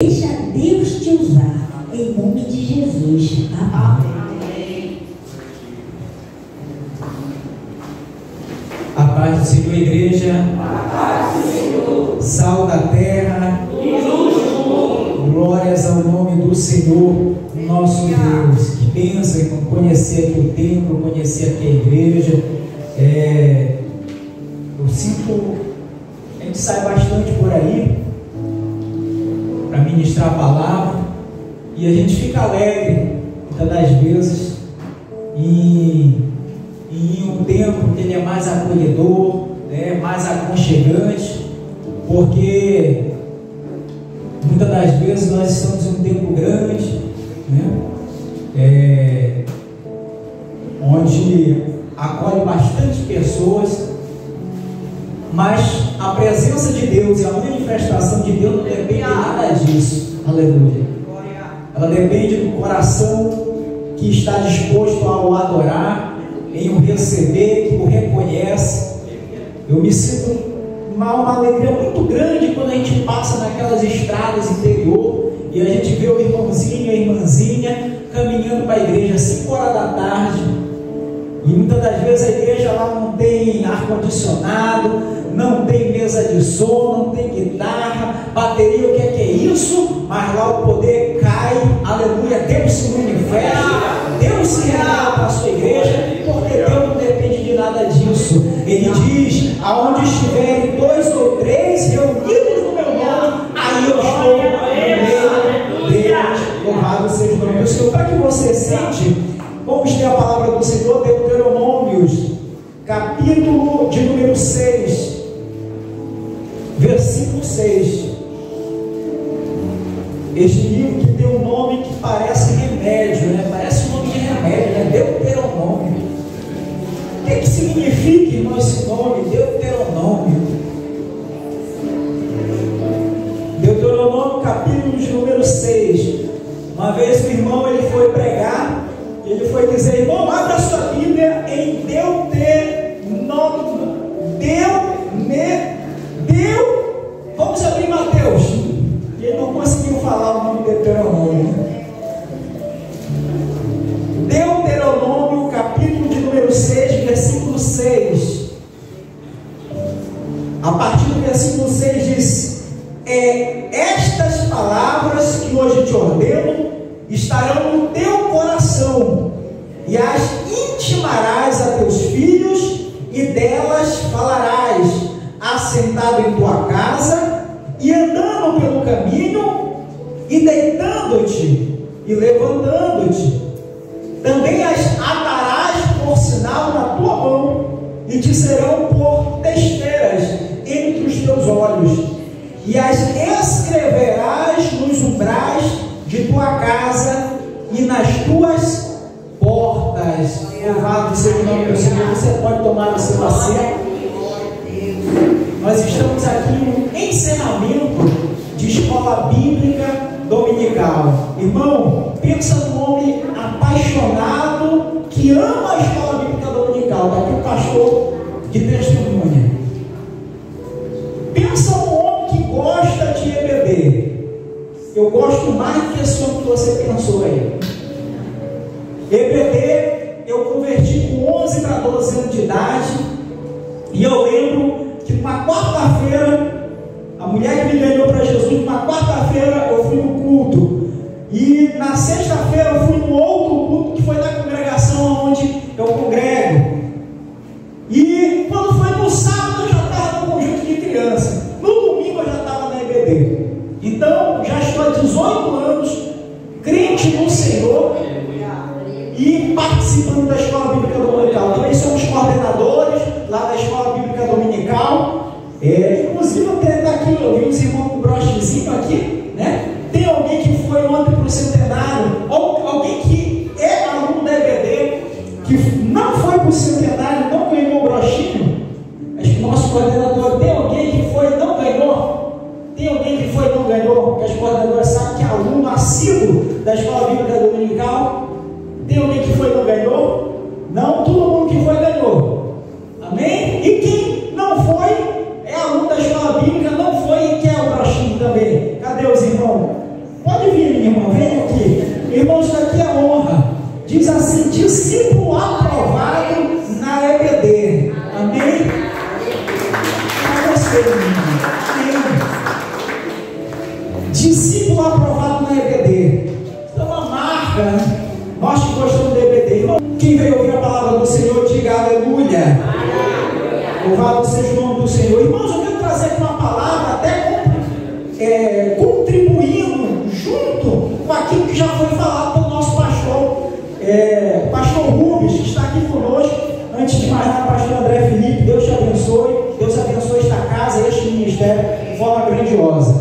Deixa Deus te usar, em nome de Jesus. Amém. A paz do Senhor, igreja. A paz do Senhor. Sal da terra. E luz do mundo. Glórias ao nome do Senhor, nosso Deus. Que bênção, irmão, conhecer aqui o templo, conhecer aqui a igreja. Eu sinto, a gente sai bastante por aí para ministrar a palavra e a gente fica alegre muitas das vezes em um tempo que ele é mais acolhedor, né, mais aconchegante, porque muitas das vezes nós estamos em um tempo grande, né, onde acolhe bastante pessoas, mas a presença de Deus e a manifestação de Deus não depende de nada disso. Aleluia. Ela depende do coração que está disposto a o adorar, em o receber, que o reconhece. Eu me sinto uma alegria muito grande quando a gente passa naquelas estradas interior e a gente vê o irmãozinho, a irmãzinha caminhando para a igreja às 5 horas da tarde. E muitas das vezes a igreja lá não tem ar-condicionado, não tem mesa de som, não tem guitarra, bateria, o que é isso? Mas lá o poder cai, aleluia, Deus se manifesta, Deus se revela para a sua igreja, porque Deus não depende de nada disso. Ele diz: aonde estiverem 2 ou 3 reunidos no meu nome, aí eu estou no meio deles. Louvado seja o nome do Senhor. Para que você sente, vamos ter a palavra do Senhor, Deuteronômios, capítulo de número 6, versículo 6. Este livro que tem um nome que parece remédio, né? Parece um nome de remédio, né? Deuteronômio. O que significa, irmão, esse nome? Deuteronômio. Deuteronômio, capítulo de número 6. Uma vez o irmão ele foi pregar, ele foi dizer: irmão, abra a sua Bíblia em Deuteronômio. Vamos abrir Mateus. E ele não conseguiu falar o nome de Deuteronômio. Deuteronômio, capítulo de número 6, versículo 6. A partir do versículo 6 diz: estas palavras que hoje te ordeno estarão no teu coração, e as intimarás a teus filhos, e delas falarás, assentado em tua casa, e andando pelo caminho, e deitando-te, e levantando-te. Também as atarás por sinal na tua mão, e te serão por testeiras entre os teus olhos, e as escreverás nos umbrais de tua casa e nas tuas portas. Louvado seja o nome do Senhor. Você pode tomar o seu assento. Nós estamos aqui no encerramento de escola bíblica dominical. Irmão, pensa num homem apaixonado que ama a escola bíblica dominical. Está aqui o pastor de testemunha. Pensa num homem que gosta de EBD. Eu gosto mais do que esse homem que você pensou aí. EBD, eu converti com 11 para 12 anos de idade. E eu lembro que uma quarta-feira, a mulher que me ganhou para Jesus, uma quarta-feira eu fui no culto. E na sexta-feira eu fui no outro culto, que foi na congregação onde eu congrego. E quando foi no sábado eu já estava no conjunto de criança. No domingo eu já estava na EBD. Então, já estou há 18 anos, crente no Senhor e participando da Escola Bíblica Dominical. Também somos coordenadores lá da Escola Bíblica Dominical. Inclusive, até está aqui, eu vi os irmãos com brochezinho aqui, né? Tem alguém que foi ontem para o centenário, ou alguém que é aluno da EBD, que não foi para o centenário, não ganhou o brochinho? Acho que o nosso coordenador, tem alguém que foi e não ganhou? Tem alguém que foi e não ganhou? Porque as coordenadoras sabem que é aluno assíduo da Escola Bíblica Dominical. Tem alguém que foi e não ganhou? Não, todo mundo que foi ganhou. Amém? E quem não foi, é aluno da Escola Bíblica, não foi e quer o brochinho também. Cadê os irmãos? discípulo aprovado na EBD. Amém? Para você, amém. Discípulo aprovado na EBD. É uma marca, né? Nós que gostamos da EBD. Quem veio ouvir a palavra do Senhor, diga aleluia. Louvado seja o nome do Senhor. Irmãos, eu quero trazer aqui uma palavra até contribuindo junto com aquilo que já foi falado pelo nosso pastor, pastor Rubens, que está aqui conosco. Antes de mais nada, pastor André Felipe, Deus te abençoe. Deus abençoe esta casa, este ministério de forma grandiosa.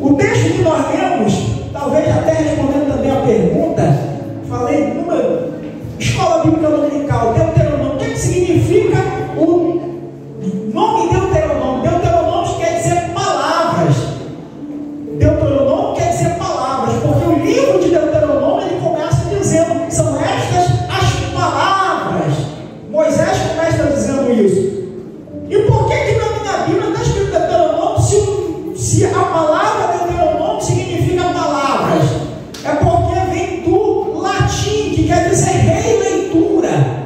O texto que nós lemos, talvez até respondendo também a pergunta, falei numa escola bíblica dominical, Deuteronômio. O que significa o nome Deuteronômio? Deuteronômio quer dizer palavras. Deuteronômio quer dizer palavras, porque o livro de Deuteronômio ele começa dizendo: são estas as palavras. Moisés começa dizendo isso. E por que na minha Bíblia está escrito Deuteronômio se a palavra Deuteronômio significa palavras? É porque vem do latim, que quer dizer releitura.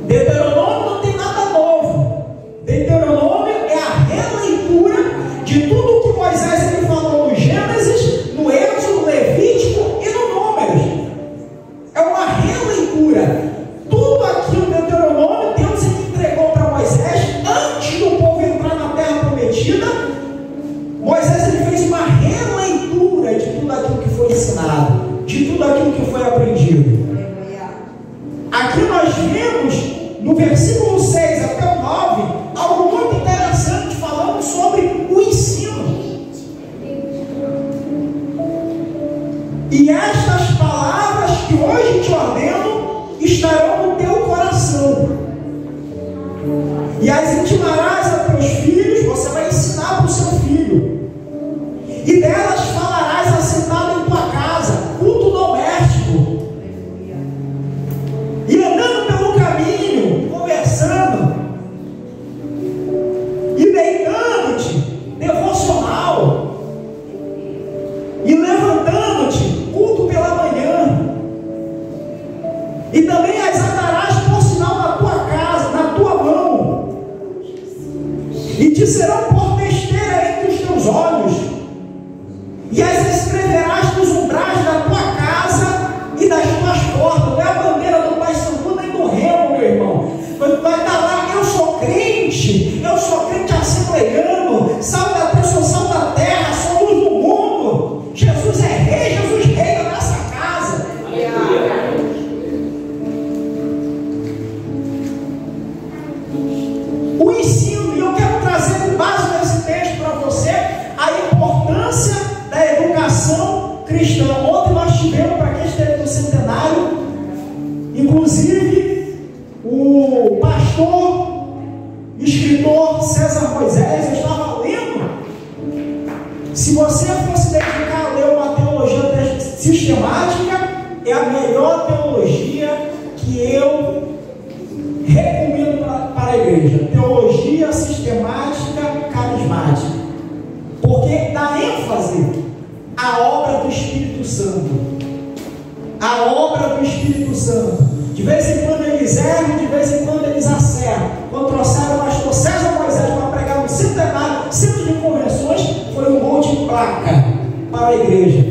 Deuteronômio não tem nada novo. Deuteronômio é a releitura de tudo que Moisés ele falou no Gênesis, no Êxodo, no Levítico e no Números. É uma releitura. Tudo aquilo do Deuteronômio, Deus entregou para Moisés antes do povo entrar na terra prometida. Moisés ele fez uma releitura de tudo aquilo que foi ensinado, de tudo aquilo que foi aprendido. Aqui nós vemos no versículo 6 até o 9 algo muito interessante falando sobre o ensino. E estas palavras que hoje te ordeno estarão no teu coração, e as intimarás a teus filhos. Você vai ensinar para o seu filho, e delas falarás assentado em tua casa, culto doméstico, e andando pelo caminho, conversando, e deitando-te, devocional, e levantando-te, culto pela manhã. E também as atarás por sinal na tua casa, na tua mão, e te serão por testeira entre os teus olhos, e as escreverás nos umbrais da tua casa e das tuas portas. Não é a bandeira do Pai Santo nem do Remo, meu irmão. Vai estar lá: eu sou crente assembleiano, sal da terra, sou sal da terra, sou luz do mundo. Jesus é rei, Jesus reina nessa casa. O ensino, e eu quero trazer com base nesse texto para você a importância da educação cristã. Ontem nós tivemos, para quem esteve no centenário, inclusive o pastor, escritor César Moisés, eu estava lendo. Se você fosse dedicar a ler uma teologia sistemática, é a melhor teologia que eu recomendo para a igreja. Teologia sistemática carismática, porque dá ênfase à obra do Espírito Santo. A obra do Espírito Santo. De vez em quando eles erram, de vez em quando eles acertam. Quando trouxeram o pastor César Moisés para pregar no centenário, centro de convenções, foi um gol de placa para a igreja,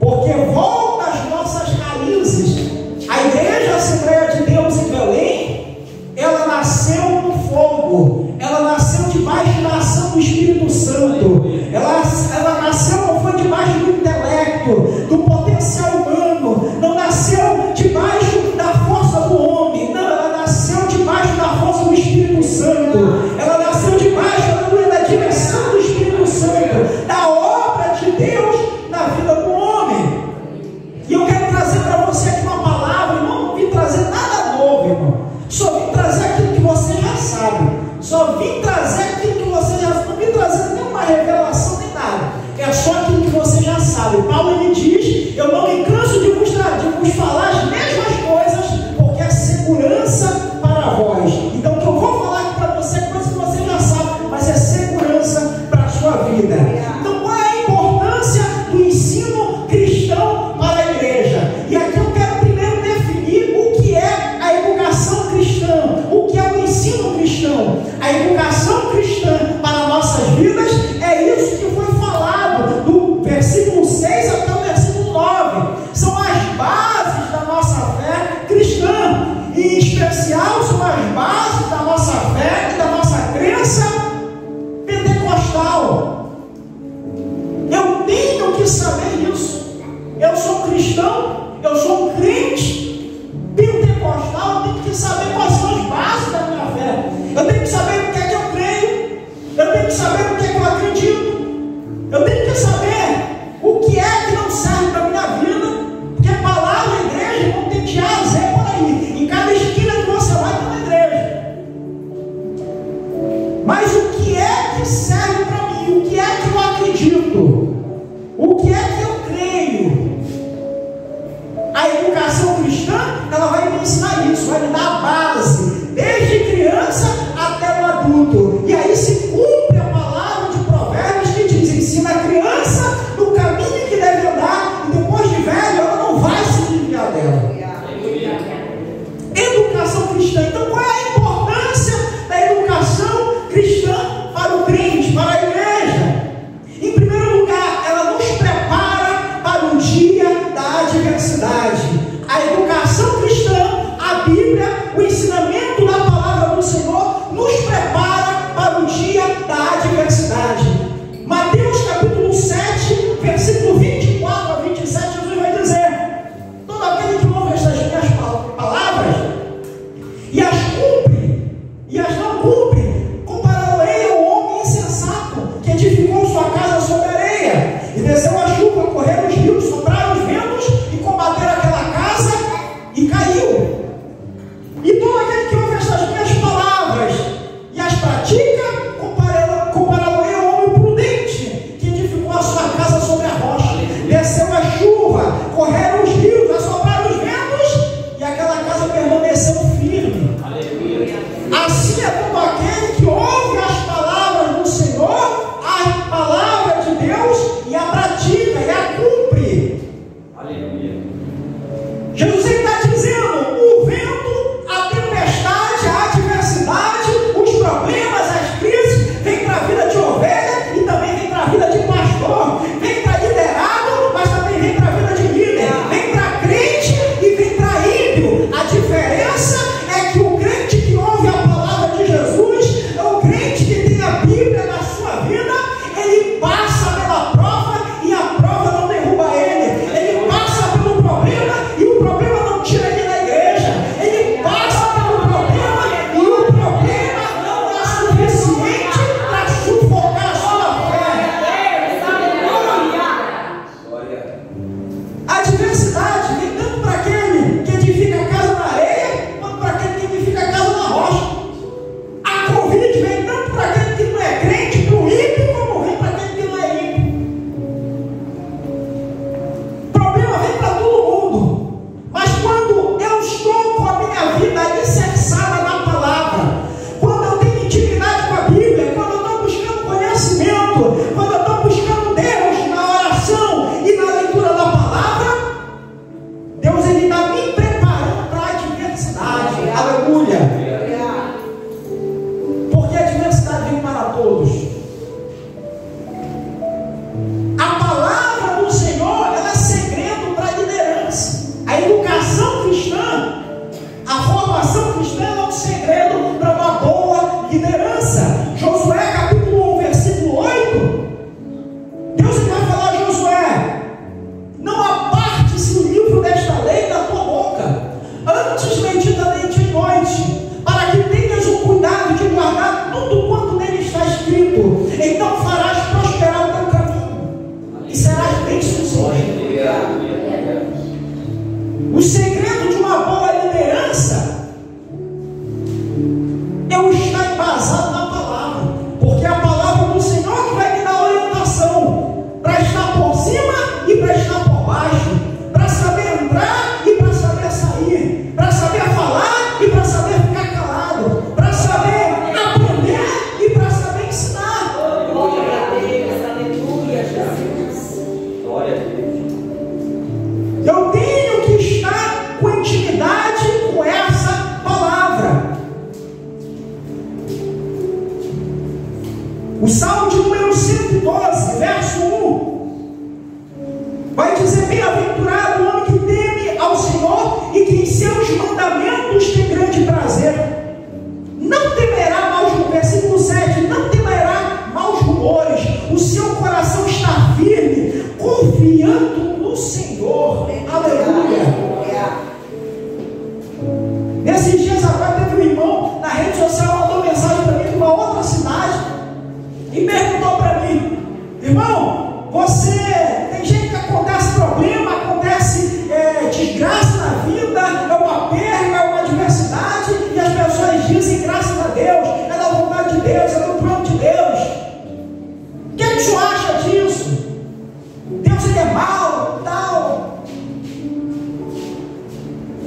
porque volta às nossas raízes. A igreja Assembleia de Deus em Belém, ela nasceu no fogo, ela nasceu debaixo da ação do Espírito Santo, ela nasceu, não foi debaixo do intelecto, do potencial humano, não nasceu debaixo da força do homem, não, ela nasceu debaixo da força do Espírito Santo, ela nasceu debaixo da direção do Espírito Santo, da obra de Deus na vida do homem. E eu quero trazer para você aqui uma palavra, não vim trazer nada novo, irmão, só vim trazer aquilo que você já sabe, só vim trazer aquilo que você já sabe, não vim trazer nenhuma revelação nem nada, é só aquilo que você já sabe. Paulo me diz: eu não me canso de vos falar as mesmas coisas, porque é segurança para vós. Então o que eu vou falar aqui para você é coisa que você já sabe, mas é segurança para a sua vida. Então qual é a importância do ensino cristão para a igreja? E aqui eu quero primeiro O que é que eu creio? A educação cristã, ela vai me ensinar isso, vai me dar a base, desde criança até o adulto. E aí se cumpre a palavra de Provérbios que diz: ensina a criança no caminho que deve andar, e depois de velho ela não vai se desviar dela. Educação cristã. Então qual é a importância da educação cristã para o crente, para a igreja? Em primeiro lugar, ela nos prepara para o dia da adversidade. A educação cristã, a Bíblia, o ensinamento da palavra do Senhor nos prepara para o dia da adversidade. Mateus capítulo 7, versículo 24 a 27, Jesus vai dizer: todo aquele que ouve estas minhas palavras e as cumpre, e as não cumpre, compará-lo-ei ao homem insensato que edificou sua casa sobre areia, e desceu a chuva, correram os rios, sopraram os ventos e combateram aquela casa, e caiu. E todo aquele que ouve estas minhas palavras e as pratica, compará-lo-ei ao homem prudente que edificou a sua casa sobre a rocha. Desceu a chuva, correram os rios, assopraram os ventos, e aquela casa permaneceu firme. Assim é todo aquele que ouve as palavras do Senhor, a palavra de Deus, e a pratica, e a cumpre. Aleluia. Jesus está dizendo: o vento, a tempestade, a adversidade, os problemas, as crises, vem para a vida de ovelha e também vem para a vida de pastor, vem para liderado, mas também vem para a vida de líder, vem para crente e vem para ímpio. A diferença é que o crente que ouve a palavra de Jesus, o crente que tem a Bíblia na sua vida, ele passa pela prova e a prova não derruba ele. Ele passa pelo problema e o problema não tira ele da igreja. Ele passa pelo problema e o problema não é suficiente para sufocar a sua fé. A adversidade vem tanto para aquele que edifica a casa na areia, quanto para aquele que edifica a casa na rocha. A Covid vem tanto para aquele que não é crente, para o ímpio, como vem para aquele que não é ímpio. O problema vem para todo mundo. Mas quando eu estou com a minha vida alicerçada na palavra, quando eu tenho intimidade com a Bíblia, quando eu estou buscando conhecimento, quando eu estou buscando Deus na oração e na leitura da palavra, Deus ele está me preparando para a adversidade. Aleluia. Porque a adversidade vem para todos. A palavra do Senhor, ela é segredo para a liderança. A educação cristã, a formação cristã, é um segredo para uma boa liderança. Josué capítulo 1, versículo 8, Deus vai falar a Josué: não aparte-se o livro desta lei da tua boca, antes medita nele de noite, para que tenhas o cuidado de guardar tudo quanto nele está escrito. Então farás prosperar o teu caminho e serás bem-sucedido. O segredo de uma boa liderança é o estar embasado na palavra, porque é a palavra do Senhor que vai me dar orientação para estar por cima e para estar por baixo, para saber entrar e para saber sair, para saber falar e para saber ficar calado, para saber aprender e para saber ensinar. Glória a Deus, aleluia, Jesus. Glória a Deus. Eu tenho que estar com intimidade com essa palavra. O Salmo de número 112, verso 1, vai dizer: bem-aventurado o homem que teme ao Senhor e que em seus mandamentos tem grande prazer. Não temerá maus, versículo 7, não temerá maus rumores. O seu coração está firme, confiando no Senhor. Aleluia. Nesses dias agora teve um irmão na rede social, mandou mensagem para mim de uma outra cidade e perguntou para mim: irmão, você tem gente que acontece problema, acontece desgraça na vida, é uma perda, é uma adversidade, e as pessoas dizem graças a Deus, é da vontade de Deus, é do plano de Deus. O que é que o senhor acha disso? Deus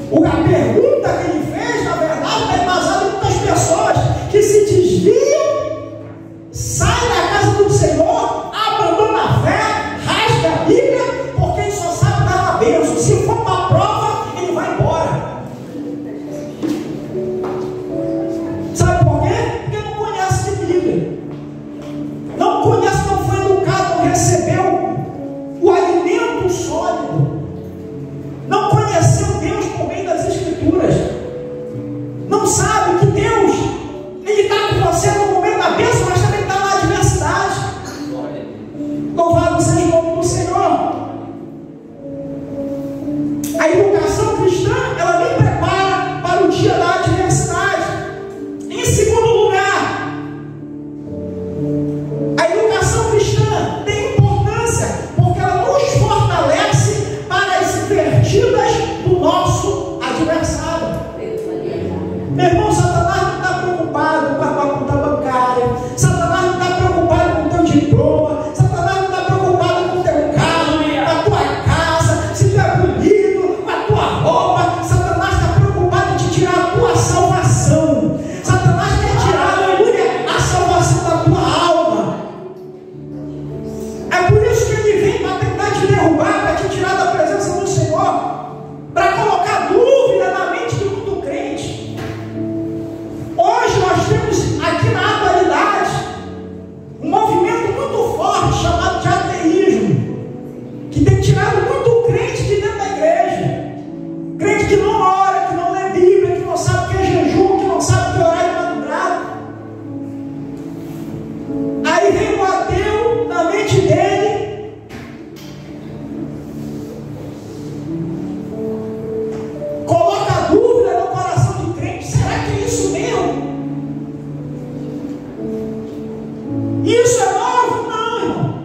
A pergunta que ele fez, na verdade, está embasada em muitas pessoas que se desviam, saem da casa do Senhor, abandonam a fé, rasga a Bíblia, porque ele só sabe dar uma bênção. Se for uma prova, ele vai embora. Sabe por quê? Porque não conhece de Bíblia. Não conhece, não foi educado, não recebeu o alimento sólido. Não conheceu Deus por meio das Escrituras. Não sabe que Deus, Ele está com você no momento da bênção, mas também está na adversidade. Louvado seja o nome do Senhor. A educação cristã, ela nem prepara para o dia da adversidade. Em segundo lugar, a educação cristã tem importância porque ela nos fortalece para as invertidas do nosso adversário. Meu irmão, Satanás não está preocupado com a tua conta bancária, Satanás não está preocupado com o teu diploma, Satanás não está preocupado com o teu carro, com a tua casa, se tu é bonito, com a tua roupa. Satanás está preocupado em te tirar a tua salvação. Satanás quer tirar, aleluia, a salvação da tua alma. É por isso que ele vem para tentar te derrubar, para te tirar da presença do Senhor, para colocar dúvida na mente do mundo crente. Hoje nós temos aqui na atualidade um movimento muito forte chamado de ateísmo, que tem tirado muito crente de dentro da igreja. Crente que não ora, que não lê Bíblia, que não sabe o que é jejum, que não sabe o que é orar de madrugada. Aí vem o ateu na mente dele, coloca a dúvida no coração do crente: será que é isso mesmo? Isso é novo? Não, irmão.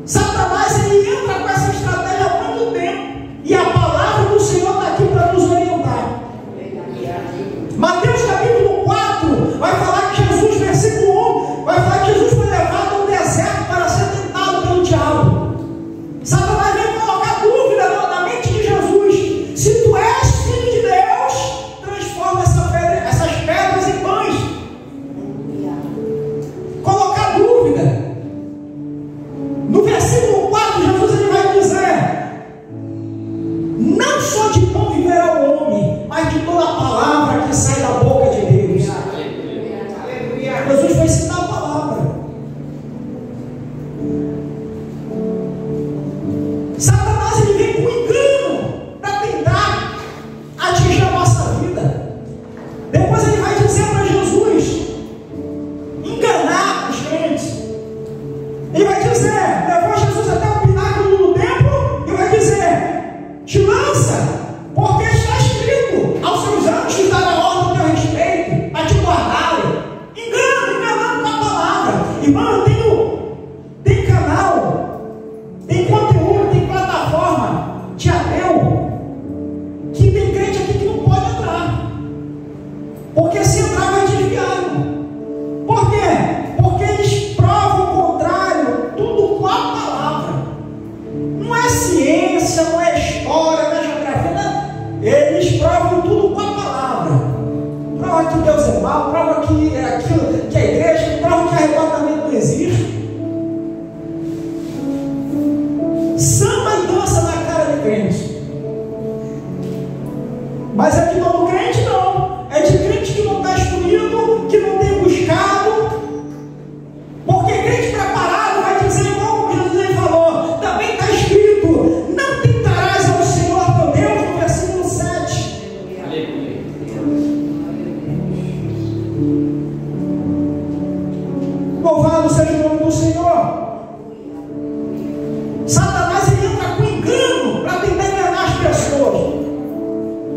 Satanás, ele entra com essa estratégia há muito tempo, e a palavra do Senhor está aqui para nos orientar. Mateus capítulo 4 vai falar que Jesus, versículo 1, vai falar que Jesus foi levado ao deserto para ser tentado pelo diabo. Satanás vem colocar dúvida na mente de Jesus: se tu és filho de Deus, transforma essas pedras em pães. Colocar dúvida. No versículo 4, Jesus ele vai dizer: não só de pão viverá o homem, mas de toda a palavra que sai da boca de Deus. Jesus vai citar a palavra. Satanás ele vem com engano para tentar atingir a nossa vida. Depois ele vai dizer para Jesus enganar os crentes. Ele vai dizer, levou Jesus até o pináculo do templo e vai dizer: te lança, porque está escrito, aos seus anjos te dará ordem ao teu respeito, a te guardá-lo. Enganando com a palavra. Irmão, tem canal, tem conteúdo, tem plataforma de ateu, que tem crente aqui que não pode entrar, porque se entrar vai desviar. Por quê? Porque eles provam o contrário, tudo com a palavra. Não é ciência, não é história, não é geografia, não. Eles provam tudo com a palavra. Prova que Deus é mau, prova que é aquilo, que é igreja, prova que arrebatamento não existe. Samba e dança na cara de crente. Mas é de todo crente não. É de crente que não está instruído, que não tem buscado. Porque crente preparado vai dizer, igual Jesus ele falou, também está escrito: não tentarás ao Senhor teu Deus, no versículo 7. Louvado seja o nome do Senhor. Satanás ele entra com engano para tentar enganar as pessoas.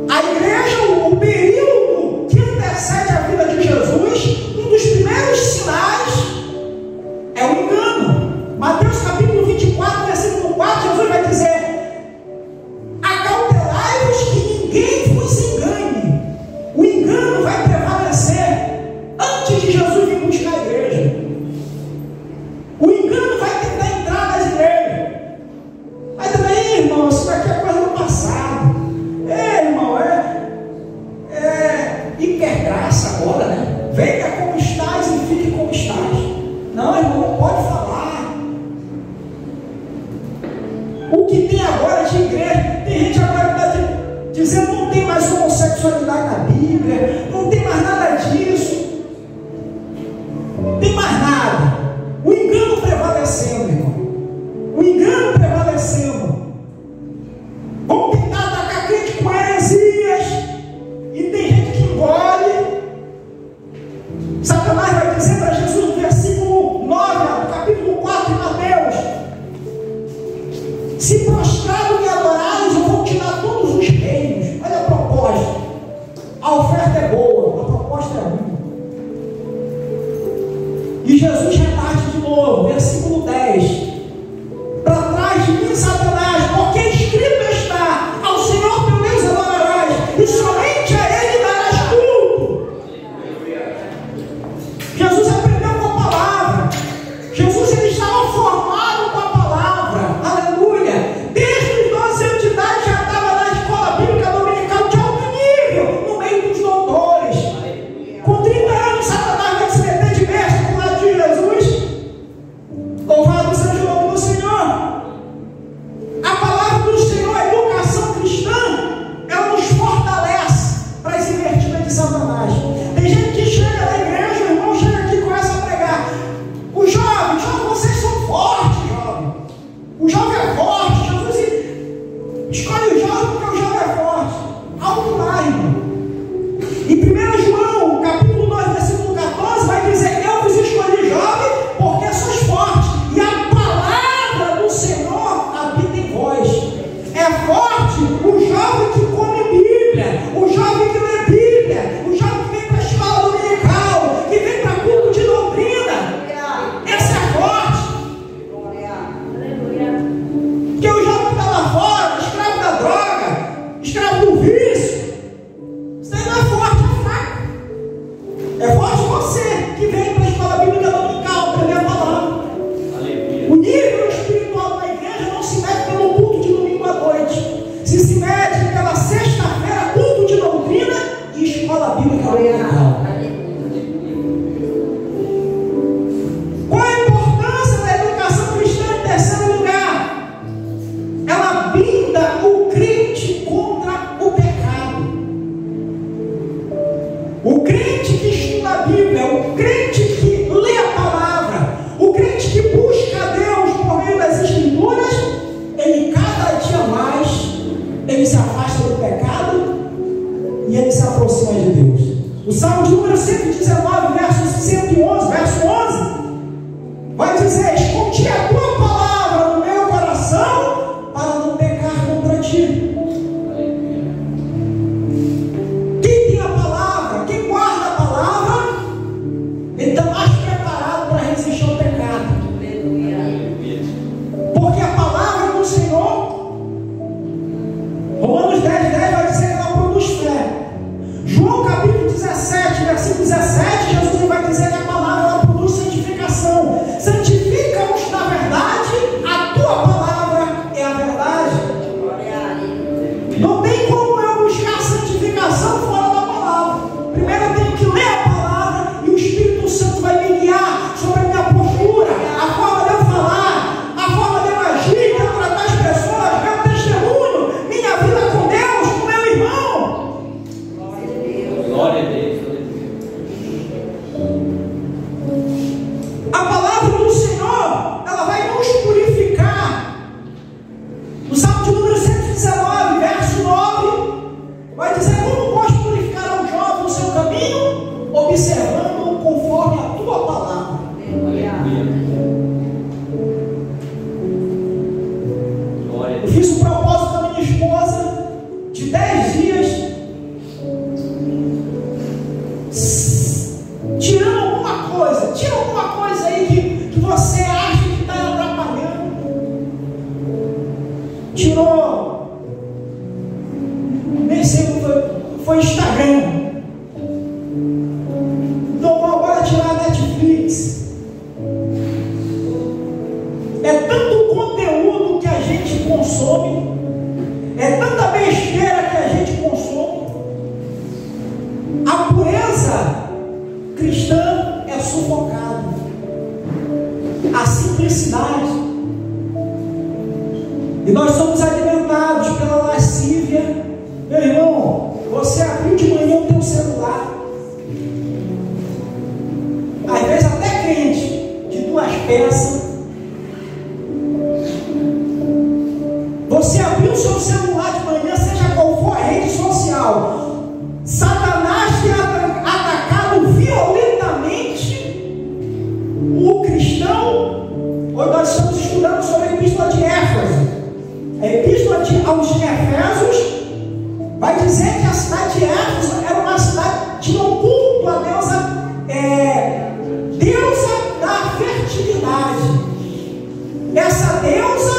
A igreja, o período que antecede a vida de Jesus, um dos primeiros sinais é o engano. Mateus capítulo 24, versículo 4, Jesus vai dizer: acautelai-vos que ninguém vos engane. O engano vai prevalecer antes de Jesus vir buscar a igreja. O engano vai tentar entrar nas igrejas. O que tem agora de igreja, tem gente agora que está dizendo que não tem mais homossexualidade na Bíblia, não tem mais nada disso, não tem mais nada. O engano prevalecendo, irmão. O engano prevalecendo. Vamos tentar atacar crente com heresias, e tem gente que engole. Satanás vai dizer para Jesus no versículo 9, do capítulo 4 de Mateus: se prostrado me adorares, eu vou tirar todos os reinos. Olha a proposta. A oferta é boa, a proposta é ruim. E Jesus reparte de novo, versículo 10: para trás de mim, Satanás, porque escrito está: ao Senhor teu Deus adorarás, e somente a Ele darás culto. Jesus aprendeu com a palavra. Jesus, ele estava formado com a palavra. Aleluia. Desde os 12 anos de idade já estava na escola bíblica dominical de alto nível, no meio dos doutores. Com 30 anos, Satanás vai se meter de besta com o lado de Jesus. Louvado seja o nome do Senhor. A palavra do Senhor, a educação cristã, ela nos fortalece para as invertidas de Satanás. Tem gente que chega na igreja, o irmão chega aqui e começa a pregar: o jovem, vocês são fortes, jovem. O jovem é forte. Jesus escolhe o jovem porque o jovem é forte. Algo lá, irmão. Em 1 João, capítulo 2, versículo 14, vai dizer: eu vos escolhi jovem porque sois fortes, e a palavra do Senhor habita em vós. É forte o jovem que come Bíblia, o jovem que lê Bíblia, o jovem que vem para a escola dominical, que vem para culto de doutrina. Esse é forte. Porque o jovem que está lá fora, escravo da droga, escravo do vício, isso aí não é forte, é fraco. É forte você que vem para a escola bíblica dominical aprender a palavra. O nível espiritual da igreja não se mede pelo culto de domingo à noite. Se mede pela sexta-feira, culto de doutrina e escola bíblica dominical. Qual a importância da educação cristã em terceiro lugar? Ela blinda o crente contra o pecado. O crente que estuda a Bíblia, o crente que lê a palavra, o crente que busca a Deus por meio das Escrituras, ele cada dia mais, ele se afasta do pecado e ele se aproxima de Deus. O Salmo de número 119, verso 111, verso 11, vai dizer: escondi a tua palavra no meu coração para não pecar contra ti. Quem tem a palavra, quem guarda a palavra, ele está mais preparado para resistir ao pecado. Porque a palavra do Senhor, Romanos 10:10 vai dizer que ela produz fé. João capítulo 17, versículo 17, Jesus vai dizer que a palavra ela produz santificação. Santifica-os na verdade, a tua palavra é a verdade. Não tem como eu buscar santificação fora da palavra. Primeiro eu tenho que ler a palavra e o Espírito Santo vai me guiar sobre a minha postura, a forma de eu falar, a forma de eu agir, de eu tratar as pessoas, meu testemunho, minha vida com Deus, com meu irmão. Glória a Deus. A palavra do Senhor, ela vai nos purificar. No Salmo de número 119, verso 9, vai dizer: como podes purificar ao jovem o seu caminho? Observando conforme a tua palavra. Eu fiz um propósito com a minha esposa de 10 dias, tirando alguma coisa aí que você acha que está atrapalhando. Tirou, nem sei o que foi Instagram. Então vou agora tirar a Netflix. É tanto conteúdo que a gente consome, é tanta besteira que a gente consome. A pureza cristã é sufocada. A simplicidade E nós somos alimentados pela lascívia. Meu irmão, você abriu de manhã o teu celular. Às vezes até crente, de 2 peças. Você abriu o seu celular de manhã, seja qual for a rede social, Satanás tem atacado violentamente o cristão. Hoje nós estamos estudando sobre a Epístola de Éfeso. A Epístola aos Efésios vai dizer que a cidade de Éfeso era uma cidade que tinha um culto a deusa da fertilidade. Essa deusa,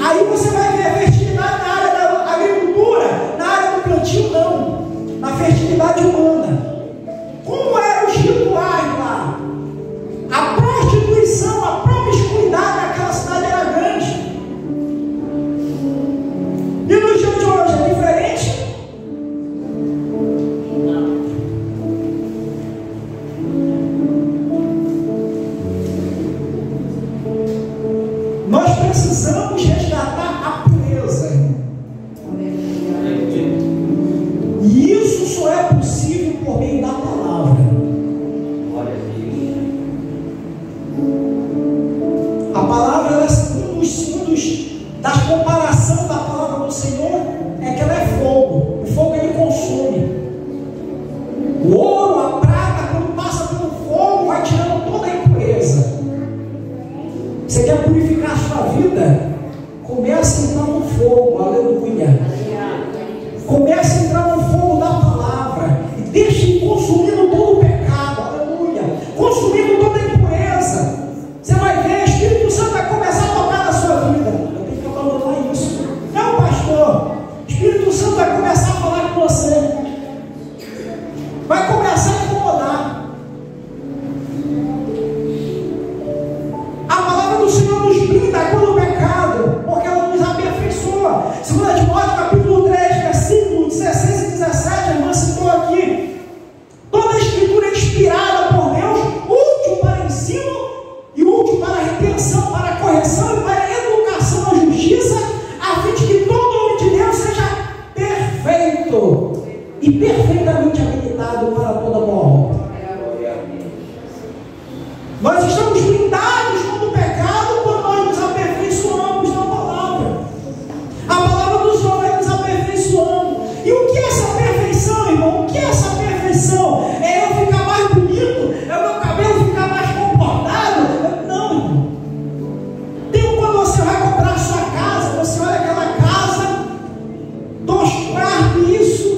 aí você vai ver a fertilidade na área da agricultura, na área do plantio não, na fertilidade humana. Como eram os rituais lá? A prostituição, a promiscuidade naquela cidade era grande. E no dia de hoje é diferente? Nós precisamos resgatar a pureza. E isso só é possível por meio da palavra. A palavra, um dos da comparação da palavra do Senhor é que ela é fogo. O fogo ele consome. O ouro, a prata, quando passa pelo fogo, vai tirando toda a impureza. Você quer purificar a sua vida? Comece a entrar no fogo, aleluia. Comece a entrar no fogo da palavra e deixe consumindo todo o pecado, aleluia. Consumindo toda a impureza. Você vai ver, o Espírito Santo vai começar a tocar na sua vida. Eu tenho que abandonar isso. Não, pastor. O Espírito Santo vai começar a falar com você. Vai começar a incomodar. A palavra do Senhor nos brinda contra o pecado, porque ela nos aperfeiçoa. 2 Timóteo capítulo 3, versículo 16 e 17, a irmã citou aqui. Toda a escritura é inspirada por Deus, útil para ensino e útil para a repreensão, para a correção e para a educação na justiça, a fim de que todo homem de Deus seja perfeito e perfeitamente habilitado para toda boa obra. Nós estamos blindados contra o pecado quando nós nos aperfeiçoamos na palavra. A palavra do Senhor vai nos aperfeiçoando. E o que é essa perfeição, irmão? O que é essa perfeição? É eu ficar mais bonito? É o meu cabelo ficar mais comportado? Não, irmão. Tem quando você vai comprar a sua casa, você olha aquela casa, 2 quartos, isso.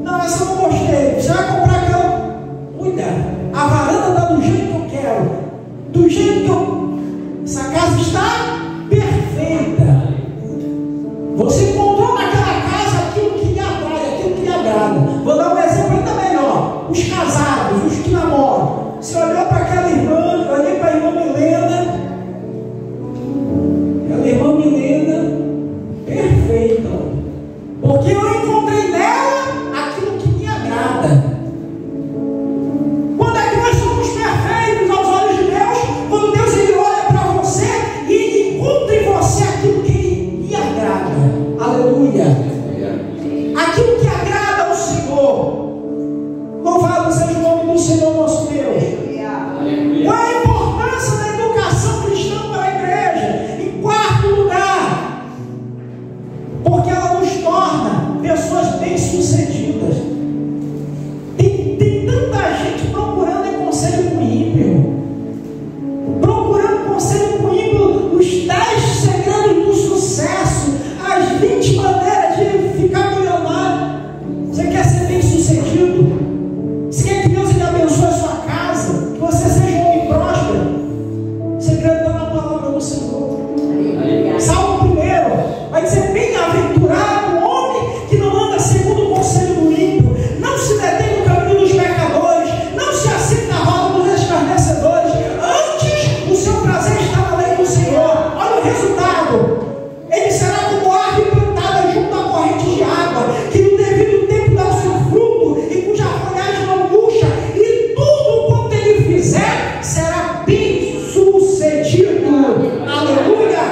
Não, essa eu não gostei. Você vai comprar aquela. Cuida, a varanda está do jeito que eu quero. Do jeito que essa casa está perfeita. Você encontrou naquela casa aquilo que lhe atrai, aquilo que lhe agrada. Vou dar um exemplo ainda melhor. Os casados, os que namoram. Você olhou para aquela irmã, eu olhei para a irmã Milena. Aquela irmã Milena, perfeita. Porque eu encontrei nela aquilo que me agrada. Quando é que nós somos perfeitos aos olhos de Deus? Quando Deus ele olha para você e ele encontra em você aquilo que lhe agrada. Aleluia. Aquilo que agrada ao Senhor. Louvado seja o nome do Senhor nosso Deus. Qual é a importância da educação cristã para a igreja? Em quarto lugar, porque ela nos torna pessoas bem-sucedidas. Tem tanta gente procurando conselho com ímpio, procurando conselho com ímpio, os 10 segredos do sucesso, as 20 maneiras de ficar milionário. Você quer ser bem-sucedido? Você quer que Deus ele abençoe a sua casa, que você seja um homem próspero? O segredo está na palavra do Senhor. Salmo 1 vai dizer: bem-aventurado o homem que não anda segundo o conselho do ímpio, não se detém no caminho dos pecadores, não se assenta na roda dos escarnecedores. Antes, o seu prazer está na lei do Senhor. Olha o resultado: ele será como árvore plantada junto à corrente de água, que no devido tempo dá o seu fruto e cuja folhagem não murcha, e tudo quanto ele fizer será bem sucedido. Aleluia!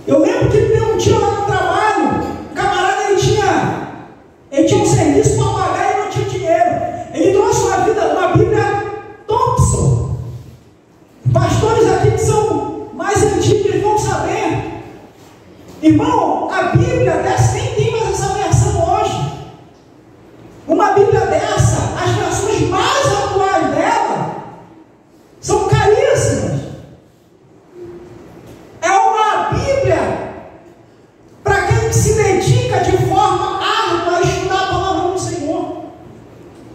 Eu lembro que um dia lá no trabalho, o camarada ele tinha um serviço para pagar e não tinha dinheiro. Ele trouxe uma Bíblia Thompson. Pastores aqui que são mais antigos vão saber. Irmão, a Bíblia dessa nem tem mais essa versão hoje. Uma Bíblia dessa, as versões mais atuais dela são caríssimas. É uma Bíblia para quem se dedica de forma árdua a estudar a palavra do Senhor.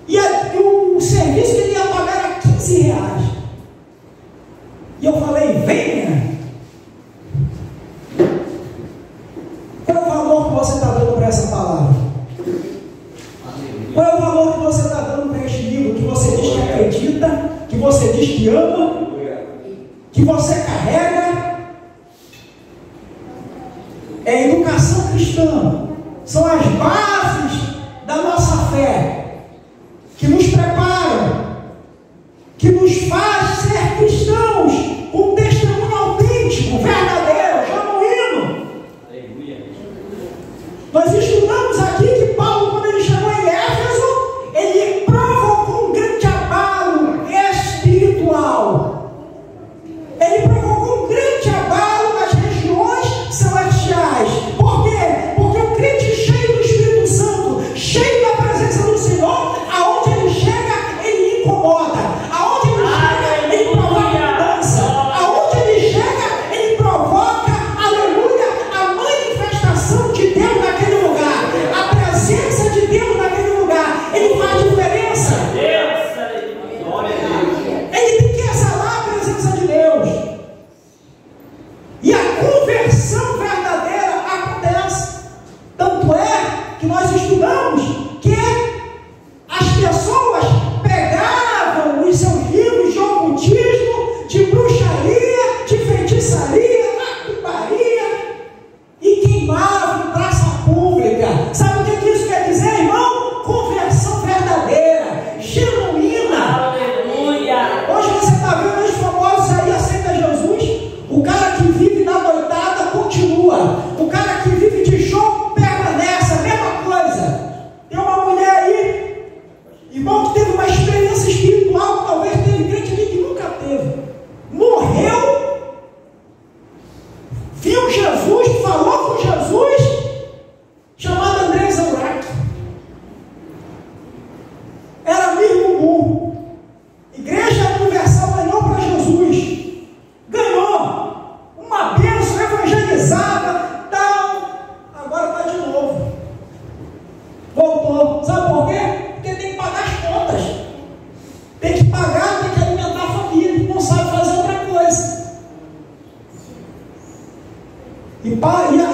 E o serviço que ele ia pagar era R$15. E eu falei, venha. Qual é o valor que você está dando para essa palavra? Qual é o valor que você está dando para este livro? Que você diz que acredita, que você diz que ama, que você carrega? É a educação cristã. São as bases da nossa fé, que nos preparam, que nos faz ser cristãos, com um testemunho autêntico, verdadeiro, genuíno. Nós estudamos aqui que Paulo, quando ele chegou em Éfeso, ele provocou um grande abalo espiritual. Ele provocou um grande abalo nas regiões celestiais. Por quê? Porque o crente cheio do Espírito Santo, cheio da presença do Senhor, aonde ele chega, ele incomoda. Aonde ele chega, ele provoca mudança. Aonde ele chega, ele provoca, aleluia, a manifestação de Deus naquele lugar. A presença de Deus naquele lugar. Ele faz diferença. Ele tem que exalar a presença de Deus. E a conversão verdadeira acontece. Tanto é que nós estudamos que as pessoas pegavam os seus livros de ocultismo, de bruxaria, de feitiçaria, macumbaria e queimavam em praça pública. Sabe o que isso quer dizer, irmão? Conversão verdadeira, genuína. Hoje você está vendo os famosos aí, aceita Jesus. O cara que vive na noitada continua. O cara que vive de show permanece, a mesma coisa. Tem uma mulher aí, irmão, que teve uma experiência espiritual que talvez teve crente aqui que nunca teve. Morreu, viu Jesus, falou com Jesus, chamada Andresa Urach. Era amigo burro. Igreja Universal ganhou para Jesus. Ganhou. Uma bênção evangelizada, tal. Agora está de novo. Voltou. Sabe por quê? Porque tem que pagar as contas. Tem que pagar, tem que alimentar a família. Não sabe fazer outra coisa. E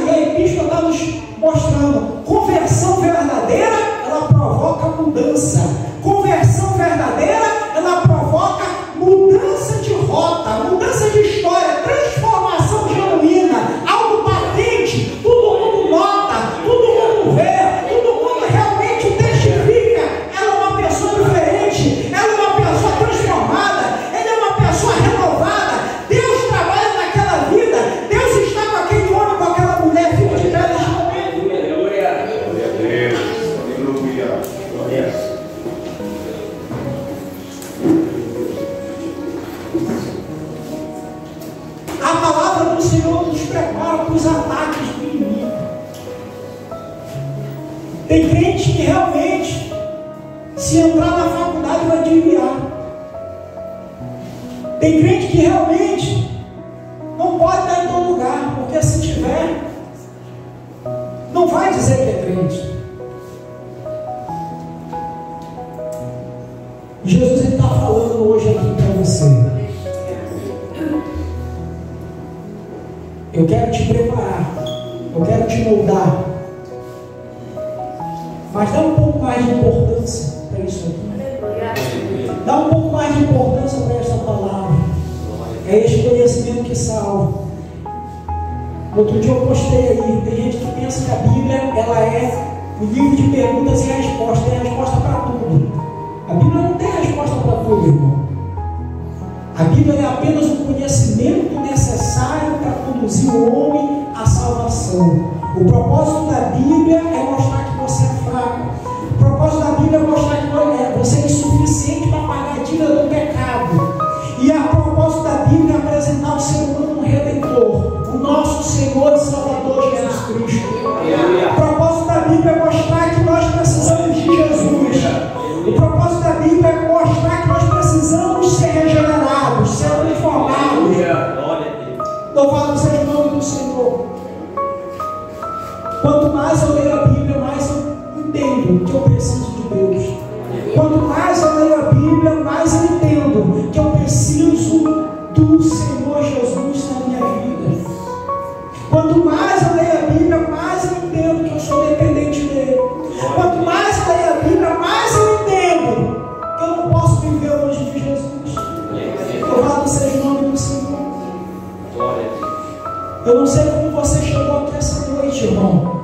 a epístola está nos mostrando: conversão verdadeira, ela provoca mudança. Conversão verdadeira, ela provoca mudança de rota, mudança de história, transformação genuína, algo patente, todo mundo nota, todo mundo vê, todo mundo realmente testifica. Ela é uma pessoa diferente, ela é uma pessoa transformada, ela é uma pessoa renovada. Deus trabalha naquela vida, Deus está com aquele homem, com aquela mulher, fica de pé neste momento. Glória a Deus. Aleluia. Glória. A palavra do Senhor nos prepara para os ataques do inimigo. Tem crente que realmente, se entrar na faculdade, vai desviar. Tem crente que realmente não pode estar em todo lugar, porque se tiver, não vai dizer que é crente. Jesus está falando hoje aqui para você. Eu quero te preparar, eu quero te moldar, mas dá um pouco mais de importância para isso aqui. Dá um pouco mais de importância para esta palavra. É este conhecimento que salva. Outro dia eu postei aí, tem gente que pensa que a Bíblia ela é um livro de perguntas e respostas, tem resposta para tudo. A Bíblia não tem resposta para tudo, irmão. A Bíblia é apenas o conhecimento necessário para conduzir o homem a O propósito da Bíblia é mostrar que você é fraco. O propósito da Bíblia é mostrar que você é insuficiente para pagar a dívida do pecado. E a propósito da Bíblia é apresentar o ser humano um redentor, o nosso Senhor e Salvador Jesus Cristo. O propósito da Bíblia é mostrar que nós precisamos de Jesus. O propósito da Bíblia é mostrar que nós precisamos ser regenerados, ser transformados. Louvado seja o nome do Senhor. Quanto mais eu leio a Bíblia, mais eu entendo que eu preciso de Deus. Quanto mais eu leio a Bíblia, mais eu entendo que eu preciso do Senhor Jesus na minha vida. Quanto mais eu leio a Bíblia, mais eu entendo que eu sou dependente dele. Quanto mais eu leio a Bíblia, mais eu entendo que eu não posso viver longe de Jesus. Louvado seja o nome do Senhor. Eu não sei como você chegou aqui essa noite, irmão.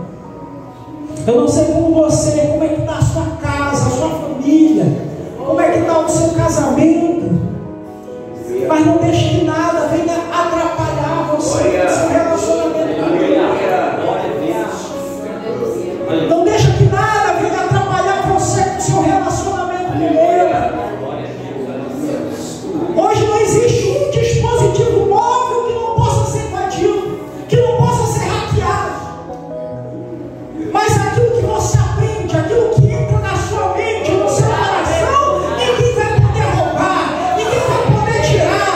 Eu não sei como é que está a sua casa, a sua família, como é que está o seu casamento, mas não deixe que nada venha atrapalhar você no seu relacionamento com Ele. Não deixe que nada venha atrapalhar você no seu relacionamento com Ele. Hoje não existe um dispositivo móvel que não possa ser invadido, que não possa ser hackeado. Mas aquilo que você aprende, aquilo que entra na sua mente, no seu coração, ninguém vai poder roubar, ninguém vai poder tirar.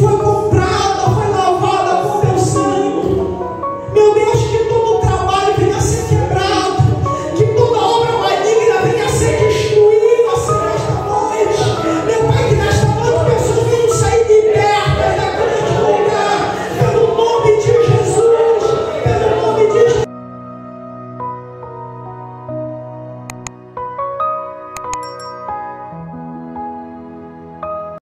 foi